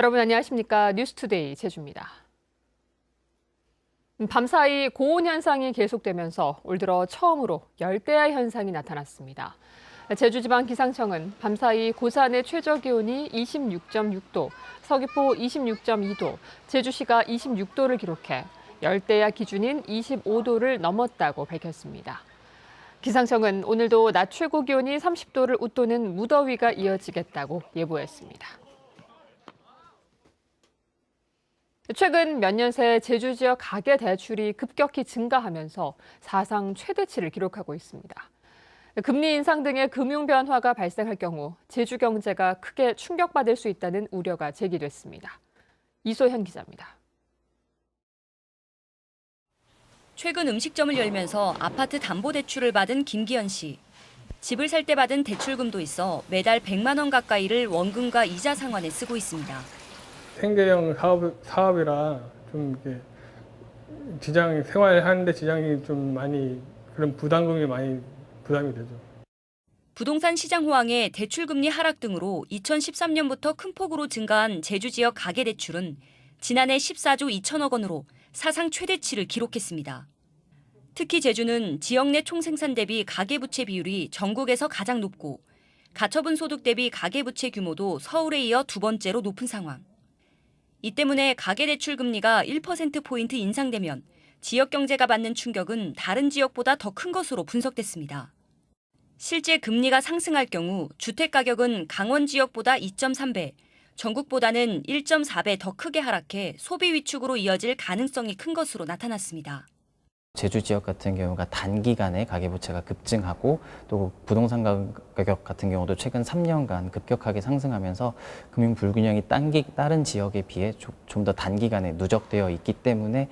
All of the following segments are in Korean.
여러분 안녕하십니까? 뉴스투데이 제주입니다. 밤사이 고온 현상이 계속되면서 올 들어 처음으로 열대야 현상이 나타났습니다. 제주지방기상청은 밤사이 고산의 최저기온이 26.6도, 서귀포 26.2도, 제주시가 26도를 기록해 열대야 기준인 25도를 넘었다고 밝혔습니다. 기상청은 오늘도 낮 최고 기온이 30도를 웃도는 무더위가 이어지겠다고 예보했습니다. 최근 몇 년 새 제주 지역 가계 대출이 급격히 증가하면서 사상 최대치를 기록하고 있습니다. 금리 인상 등의 금융 변화가 발생할 경우 제주 경제가 크게 충격받을 수 있다는 우려가 제기됐습니다. 이소현 기자입니다. 최근 음식점을 열면서 아파트 담보대출을 받은 김기현 씨. 집을 살 때 받은 대출금도 있어 매달 100만 원 가까이를 원금과 이자 상환에 쓰고 있습니다. 생계형 사업이라 좀 이렇게 생활하는데 지장이 좀 많이, 그런 부담금이 많이 부담이 되죠. 부동산 시장 호황에 대출금리 하락 등으로 2013년부터 큰 폭으로 증가한 제주 지역 가계대출은 지난해 14조 2천억 원으로 사상 최대치를 기록했습니다. 특히 제주는 지역 내 총생산 대비 가계부채 비율이 전국에서 가장 높고 가처분 소득 대비 가계부채 규모도 서울에 이어 두 번째로 높은 상황. 이 때문에 가계대출 금리가 1%포인트 인상되면 지역 경제가 받는 충격은 다른 지역보다 더 큰 것으로 분석됐습니다. 실제 금리가 상승할 경우 주택가격은 강원 지역보다 2.3배, 전국보다는 1.4배 더 크게 하락해 소비 위축으로 이어질 가능성이 큰 것으로 나타났습니다. 제주 지역 같은 경우가 단기간에 가계부채가 급증하고 또 부동산 가격 같은 경우도 최근 3년간 급격하게 상승하면서 금융 불균형이 다른 지역에 비해 좀 더 단기간에 누적되어 있기 때문에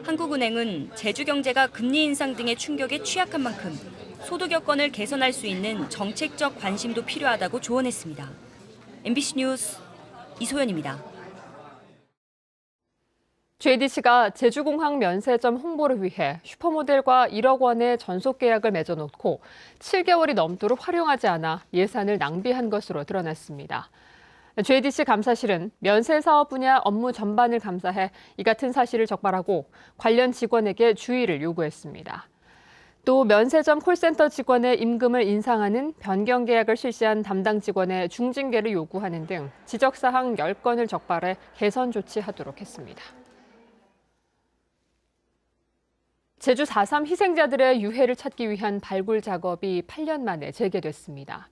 한국은행은 제주 경제가 금리 인상 등의 충격에 취약한 만큼 소득 여건을 개선할 수 있는 정책적 관심도 필요하다고 조언했습니다. MBC 뉴스 이소연입니다. JDC가 제주공항 면세점 홍보를 위해 슈퍼모델과 1억 원의 전속 계약을 맺어놓고 7개월이 넘도록 활용하지 않아 예산을 낭비한 것으로 드러났습니다. JDC 감사실은 면세 사업 분야 업무 전반을 감사해 이 같은 사실을 적발하고 관련 직원에게 주의를 요구했습니다. 또 면세점 콜센터 직원의 임금을 인상하는 변경 계약을 실시한 담당 직원의 중징계를 요구하는 등 지적사항 10건을 적발해 개선 조치하도록 했습니다. 제주 4.3 희생자들의 유해를 찾기 위한 발굴 작업이 8년 만에 재개됐습니다.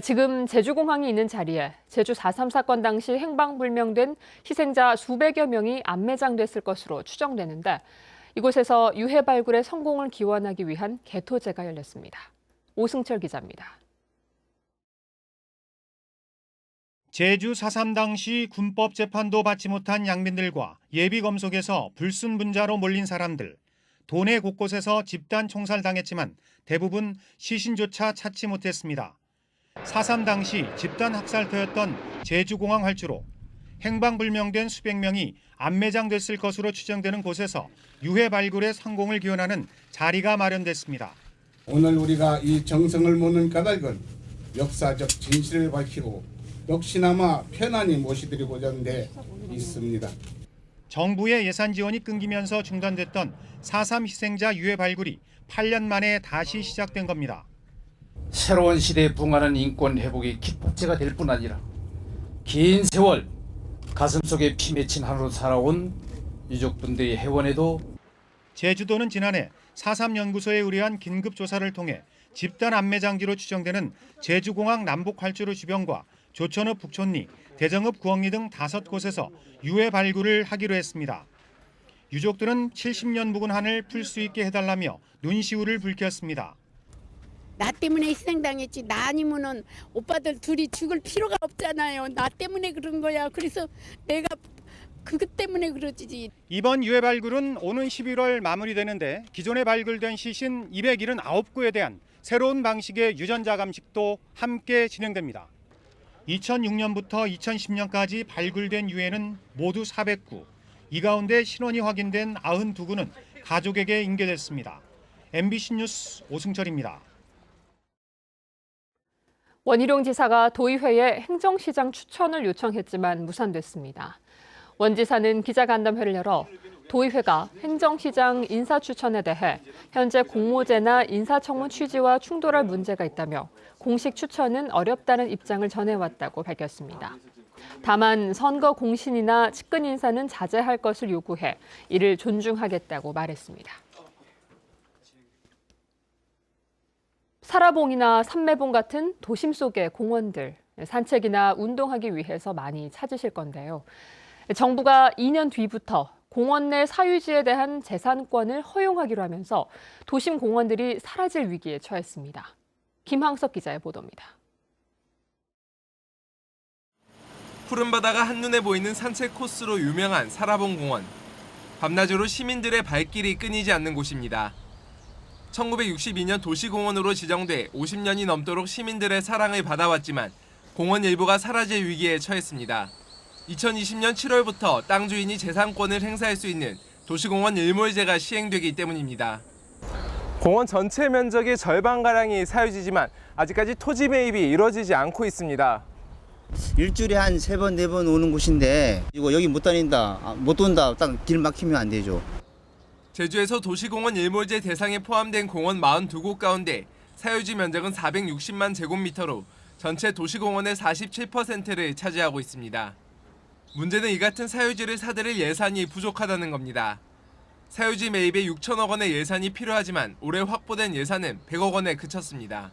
지금 제주공항이 있는 자리에 제주 4.3 사건 당시 행방불명된 희생자 수백여 명이 안매장됐을 것으로 추정되는데 이곳에서 유해 발굴의 성공을 기원하기 위한 개토제가 열렸습니다. 오승철 기자입니다. 제주 4.3 당시 군법 재판도 받지 못한 양빈들과 예비검속에서 불순분자로 몰린 사람들. 도내 곳곳에서 집단 총살당했지만 대부분 시신조차 찾지 못했습니다. 4.3 당시 집단 학살터였던 제주공항 활주로. 행방불명된 수백 명이 안매장됐을 것으로 추정되는 곳에서 유해 발굴의 성공을 기원하는 자리가 마련됐습니다. 오늘 우리가 이 정성을 묻는 까닭은 역사적 진실을 밝히고 역시나마 편안히 모시드리고자 돼 있습니다. 정부의 예산 지원이 끊기면서 중단됐던 4.3 희생자 유해 발굴이 8년 만에 다시 시작된 겁니다. 새로운 시대에 부응하는 인권 회복의 기폭제가 될 뿐 아니라 긴 세월 가슴속에 피 맺힌 하루로 살아온 유족분들의 회원에도 제주도는 지난해 4.3 연구소에 의뢰한 긴급 조사를 통해 집단 안매장지로 추정되는 제주공항 남북 활주로 주변과 조천읍 북촌리, 대정읍 구억리 등 5곳에서 유해 발굴을 하기로 했습니다. 유족들은 70년 묵은 한을 풀 수 있게 해달라며 눈시울을 붉혔습니다. 나 때문에 희생당했지. 나 아니면은 오빠들 둘이 죽을 필요가 없잖아요. 나 때문에 그런 거야. 그래서 내가 그것 때문에 그러지. 이번 유해 발굴은 오는 11월 마무리되는데 기존에 발굴된 시신 279구에 대한 새로운 방식의 유전자 감식도 함께 진행됩니다. 2006년부터 2010년까지 발굴된 유해는 모두 400구. 이 가운데 신원이 확인된 92구는 가족에게 인계됐습니다. MBC 뉴스 오승철입니다. 원희룡 지사가 도의회에 행정시장 추천을 요청했지만 무산됐습니다. 원 지사는 기자간담회를 열어 도의회가 행정시장 인사 추천에 대해 현재 공모제나 인사청문 취지와 충돌할 문제가 있다며 공식 추천은 어렵다는 입장을 전해왔다고 밝혔습니다. 다만 선거 공신이나 측근 인사는 자제할 것을 요구해 이를 존중하겠다고 말했습니다. 사라봉이나 삼매봉 같은 도심 속의 공원들, 산책이나 운동하기 위해서 많이 찾으실 건데요. 정부가 2년 뒤부터 공원 내 사유지에 대한 재산권을 허용하기로 하면서 도심 공원들이 사라질 위기에 처했습니다. 김항석 기자의 보도입니다. 푸른 바다가 한눈에 보이는 산책 코스로 유명한 사라봉 공원. 밤낮으로 시민들의 발길이 끊이지 않는 곳입니다. 1962년 도시공원으로 지정돼 50년이 넘도록 시민들의 사랑을 받아왔지만 공원 일부가 사라질 위기에 처했습니다. 2020년 7월부터 땅 주인이 재산권을 행사할 수 있는 도시공원 일몰제가 시행되기 때문입니다. 공원 전체 면적의 절반가량이 사유지지만 아직까지 토지 매입이 이루어지지 않고 있습니다. 일주일에 한 3번, 4번 오는 곳인데 이거 여기 못 다닌다, 못 돈다, 딱 길 막히면 안 되죠. 제주에서 도시공원 일몰제 대상에 포함된 공원 42곳 가운데 사유지 면적은 460만 제곱미터로 전체 도시공원의 47%를 차지하고 있습니다. 문제는 이 같은 사유지를 사들일 예산이 부족하다는 겁니다. 사유지 매입에 6천억 원의 예산이 필요하지만 올해 확보된 예산은 100억 원에 그쳤습니다.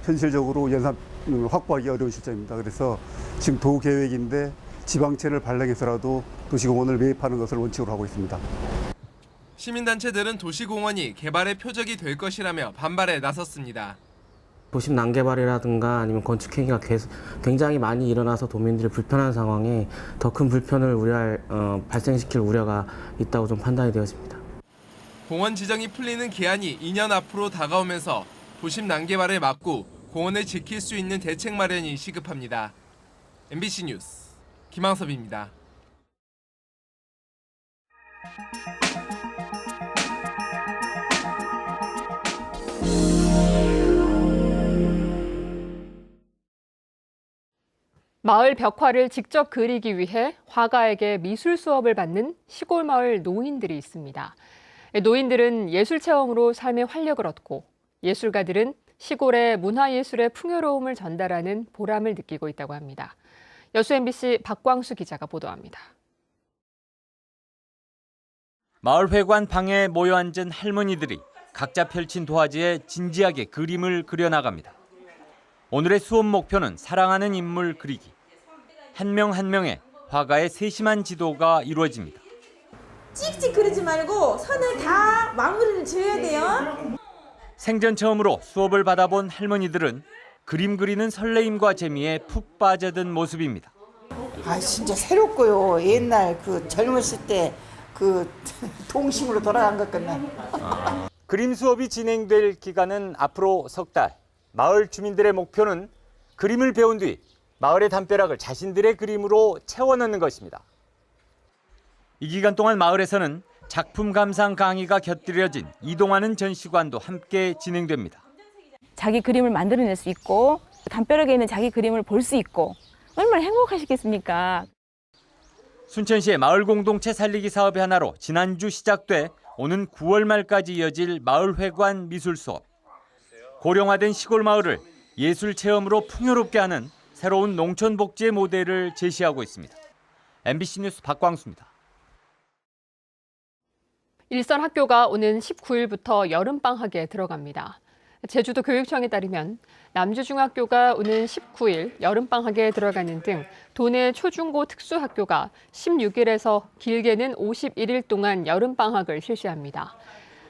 현실적으로 예산을 확보하기 어려운 실정입니다. 그래서 지금 도 계획인데 지방채를 발행해서라도 도시공원을 매입하는 것을 원칙으로 하고 있습니다. 시민단체들은 도시공원이 개발의 표적이 될 것이라며 반발에 나섰습니다. 도심 난개발이라든가 아니면 건축 행위가 굉장히 많이 일어나서 도민들이 불편한 상황에 더 큰 불편을 발생시킬 우려가 있다고 좀 판단이 되었습니다. 공원 지정이 풀리는 기한이 2년 앞으로 다가오면서 도심 난개발을 막고 공원을 지킬 수 있는 대책 마련이 시급합니다. MBC 뉴스 김항섭입니다. 마을 벽화를 직접 그리기 위해 화가에게 미술 수업을 받는 시골 마을 노인들이 있습니다. 노인들은 예술 체험으로 삶의 활력을 얻고 예술가들은 시골의 문화예술의 풍요로움을 전달하는 보람을 느끼고 있다고 합니다. 여수 MBC 박광수 기자가 보도합니다. 마을회관 방에 모여 앉은 할머니들이 각자 펼친 도화지에 진지하게 그림을 그려나갑니다. 오늘의 수업 목표는 사랑하는 인물 그리기. 한 명 한 명의 화가의 세심한 지도가 이루어집니다. 찍찍 그리지 말고 선을 다 마무리를 지어야 돼요. 생전 처음으로 수업을 받아본 할머니들은 그림 그리는 설레임과 재미에 푹 빠져든 모습입니다. 아 진짜 새롭고요. 옛날 그 젊었을 때 그 동심으로 돌아간 것 같네. 그림 수업이 진행될 기간은 앞으로 석 달. 마을 주민들의 목표는 그림을 배운 뒤 마을의 담벼락을 자신들의 그림으로 채워넣는 것입니다. 이 기간 동안 마을에서는 작품 감상 강의가 곁들여진 이동하는 전시관도 함께 진행됩니다. 자기 그림을 만들어낼 수 있고 담벼락에 있는 자기 그림을 볼 수 있고 얼마나 행복하시겠습니까? 순천시의 마을 공동체 살리기 사업의 하나로 지난주 시작돼 오는 9월 말까지 이어질 마을회관 미술 수업. 고령화된 시골 마을을 예술 체험으로 풍요롭게 하는 새로운 농촌 복지의 모델을 제시하고 있습니다. MBC 뉴스 박광수입니다. 일선 학교가 오는 19일부터 여름방학에 들어갑니다. 제주도 교육청에 따르면 남주중학교가 오는 19일 여름방학에 들어가는 등 도내 초중고 특수학교가 16일에서 길게는 51일 동안 여름방학을 실시합니다.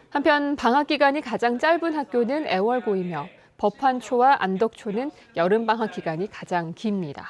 한편 방학 기간이 가장 짧은 학교는 애월고이며 법환초와 안덕초는 여름방학 기간이 가장 깁니다.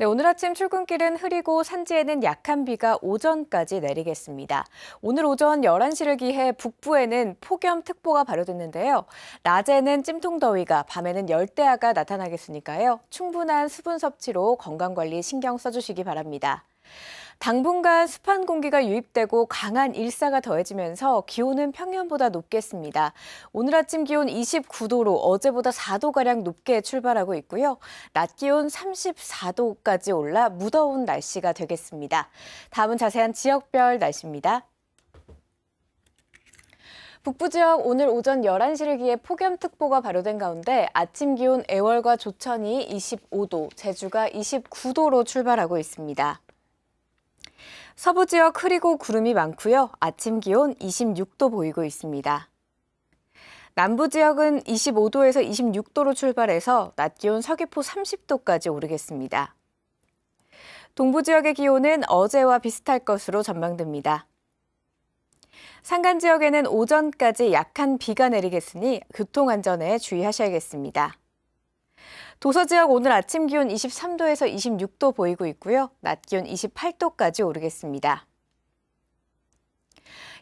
네, 오늘 아침 출근길은 흐리고 산지에는 약한 비가 오전까지 내리겠습니다. 오늘 오전 11시를 기해 북부에는 폭염특보가 발효됐는데요. 낮에는 찜통더위가, 밤에는 열대야가 나타나겠으니까요. 충분한 수분 섭취로 건강관리 신경 써주시기 바랍니다. 당분간 습한 공기가 유입되고 강한 일사가 더해지면서 기온은 평년보다 높겠습니다. 오늘 아침 기온 29도로 어제보다 4도가량 높게 출발하고 있고요. 낮 기온 34도까지 올라 무더운 날씨가 되겠습니다. 다음은 자세한 지역별 날씨입니다. 북부 지역 오늘 오전 11시를 기해 폭염특보가 발효된 가운데 아침 기온 애월과 조천이 25도, 제주가 29도로 출발하고 있습니다. 서부 지역 흐리고 구름이 많고요. 아침 기온 26도 보이고 있습니다. 남부 지역은 25도에서 26도로 출발해서 낮 기온 서귀포 30도까지 오르겠습니다. 동부 지역의 기온은 어제와 비슷할 것으로 전망됩니다. 산간 지역에는 오전까지 약한 비가 내리겠으니 교통안전에 주의하셔야겠습니다. 도서 지역 오늘 아침 기온 23도에서 26도 보이고 있고요. 낮 기온 28도까지 오르겠습니다.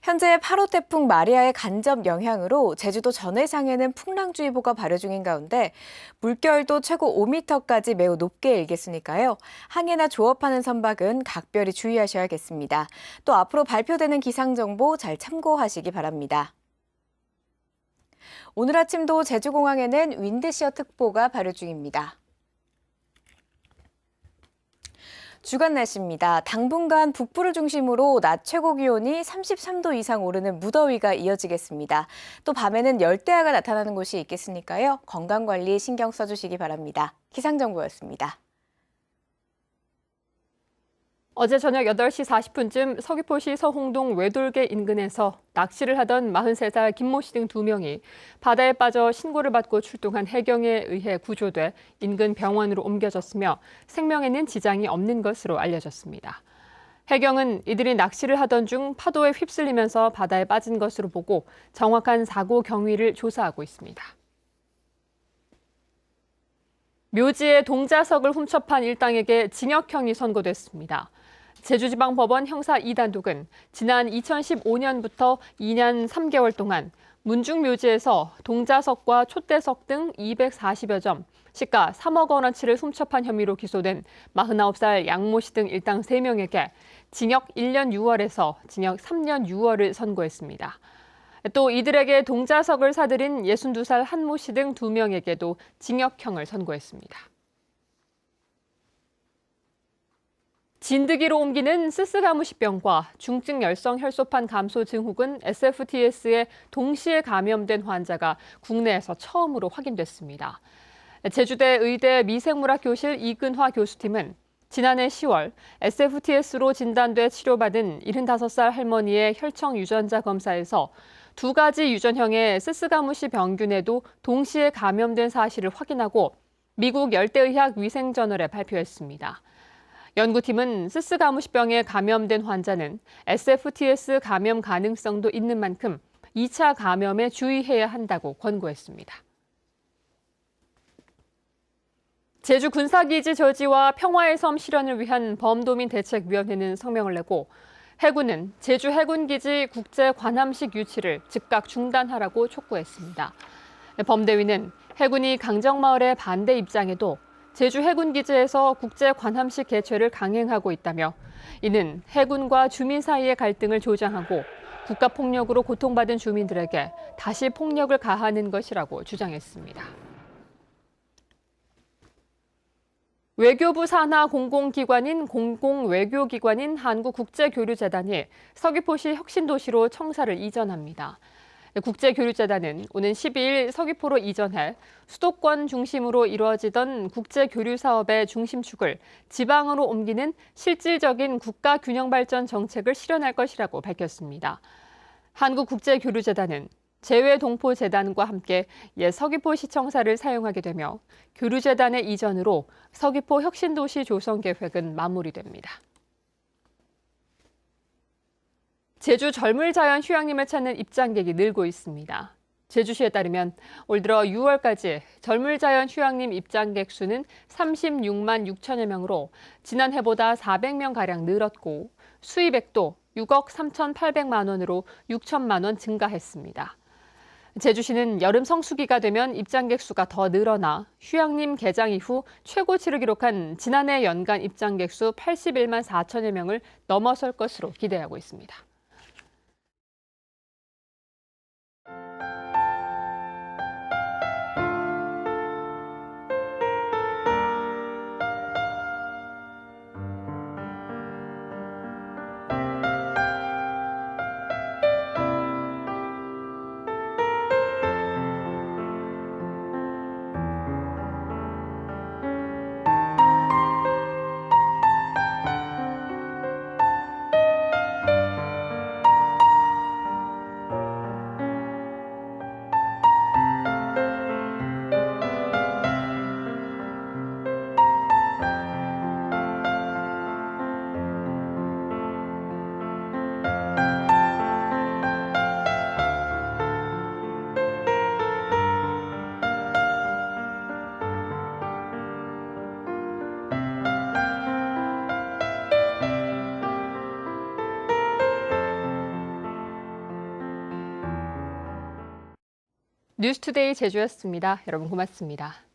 현재 8호 태풍 마리아의 간접 영향으로 제주도 전해상에는 풍랑주의보가 발효 중인 가운데 물결도 최고 5m까지 매우 높게 일겠으니까요. 항해나 조업하는 선박은 각별히 주의하셔야겠습니다. 또 앞으로 발표되는 기상정보 잘 참고하시기 바랍니다. 오늘 아침도 제주공항에는 윈드시어 특보가 발효 중입니다. 주간 날씨입니다. 당분간 북부를 중심으로 낮 최고 기온이 33도 이상 오르는 무더위가 이어지겠습니다. 또 밤에는 열대야가 나타나는 곳이 있겠으니까요. 건강관리 신경 써주시기 바랍니다. 기상정보였습니다. 어제 저녁 8시 40분쯤 서귀포시 서홍동 외돌개 인근에서 낚시를 하던 43살 김모 씨 등 2명이 바다에 빠져 신고를 받고 출동한 해경에 의해 구조돼 인근 병원으로 옮겨졌으며 생명에는 지장이 없는 것으로 알려졌습니다. 해경은 이들이 낚시를 하던 중 파도에 휩쓸리면서 바다에 빠진 것으로 보고 정확한 사고 경위를 조사하고 있습니다. 묘지의 동자석을 훔쳐판 일당에게 징역형이 선고됐습니다. 제주지방법원 형사 2단독은 지난 2015년부터 2년 3개월 동안 문중묘지에서 동자석과 촛대석 등 240여 점, 시가 3억 원어치를 훔쳐판 혐의로 기소된 49살 양모 씨 등 일당 3명에게 징역 1년 6월에서 징역 3년 6월을 선고했습니다. 또 이들에게 동자석을 사들인 62살 한모 씨 등 2명에게도 징역형을 선고했습니다. 진드기로 옮기는 스스가무시병과 중증 열성 혈소판 감소 증후군 SFTS에 동시에 감염된 환자가 국내에서 처음으로 확인됐습니다. 제주대 의대 미생물학 교실 이근화 교수팀은 지난해 10월 SFTS로 진단돼 치료받은 75살 할머니의 혈청 유전자 검사에서 2가지 유전형의 스스가무시 병균에도 동시에 감염된 사실을 확인하고 미국 열대의학 위생저널에 발표했습니다. 연구팀은 스스가무시병에 감염된 환자는 SFTS 감염 가능성도 있는 만큼 2차 감염에 주의해야 한다고 권고했습니다. 제주 군사기지 저지와 평화의 섬 실현을 위한 범도민 대책위원회는 성명을 내고 해군은 제주 해군기지 국제 관함식 유치를 즉각 중단하라고 촉구했습니다. 범대위는 해군이 강정마을의 반대 입장에도 제주 해군기지에서 국제 관함식 개최를 강행하고 있다며 이는 해군과 주민 사이의 갈등을 조장하고 국가폭력으로 고통받은 주민들에게 다시 폭력을 가하는 것이라고 주장했습니다. 외교부 산하 공공외교기관인 한국국제교류재단이 서귀포시 혁신도시로 청사를 이전합니다. 국제교류재단은 오는 12일 서귀포로 이전해 수도권 중심으로 이루어지던 국제교류 사업의 중심축을 지방으로 옮기는 실질적인 국가균형발전 정책을 실현할 것이라고 밝혔습니다. 한국국제교류재단은 재외동포재단과 함께 옛 서귀포시청사를 사용하게 되며 교류재단의 이전으로 서귀포 혁신도시 조성 계획은 마무리됩니다. 제주 젊을 자연 휴양림을 찾는 입장객이 늘고 있습니다. 제주시에 따르면 올 들어 6월까지 절물자연 휴양림 입장객 수는 36만 6천여 명으로 지난해보다 400명가량 늘었고 수입액도 6억 3,800만 원으로 6천만 원 증가했습니다. 제주시는 여름 성수기가 되면 입장객 수가 더 늘어나 휴양림 개장 이후 최고치를 기록한 지난해 연간 입장객 수 81만 4천여 명을 넘어설 것으로 기대하고 있습니다. 뉴스투데이 제주였습니다. 여러분 고맙습니다.